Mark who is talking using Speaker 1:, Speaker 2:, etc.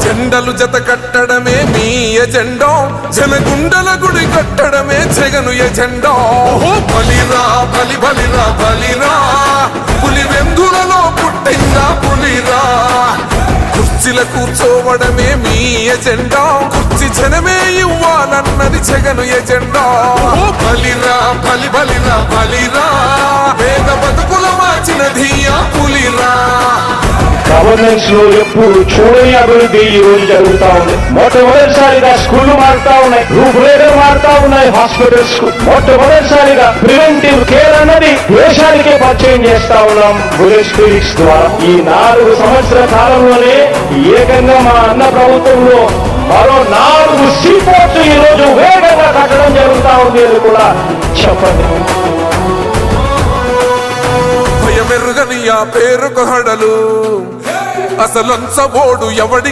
Speaker 1: జెండలు జత కట్టడమే మీ ఎజెండా, జనగుండల గుడి కట్టడమే జగను ఎజెండా. బలిరా బలి బలిరా బలిరా, పులి వెందులలో పుట్టిందా పులిరా. కుర్చీల కూర్చోవడమే మీ ఎజెండా, కుర్చీ జనమే ఇవ్వాలన్నది జగను ఎజెండా. బలిరా బలి బలిరా బలిరా, పేద బతుకుల మార్చినది ఆ పులిరా.
Speaker 2: గవర్నెన్స్ లో ఎప్పుడు చూడని అభివృద్ధి ఈ రోజు జరుగుతా ఉంది. మొట్టమొదటిసారిగా స్కూళ్లు మారుతా ఉన్నాయి, రూపురేఖలు మారుతా ఉన్నాయి. హాస్పిటల్స్ కు మొట్టమొదటిసారిగా ప్రివెంటివ్ కేర్ అన్నది దేశానికే పరిచయం చేస్తా ఉన్నాం బుల్లెట్ క్లినిక్స్ ద్వారా. ఈ 4 సంవత్సరాల కాలంలోనే ఏకంగా మా అన్న ప్రభుత్వంలో మరో 4 సీపోర్ట్స్ ఈ రోజు వేగంగా కట్టడం జరుగుతా ఉంది అని కూడా చెప్పండి.
Speaker 1: భయమెరుగని ఆ పేరుకు హడలు, అసలంచబోడు ఎవడి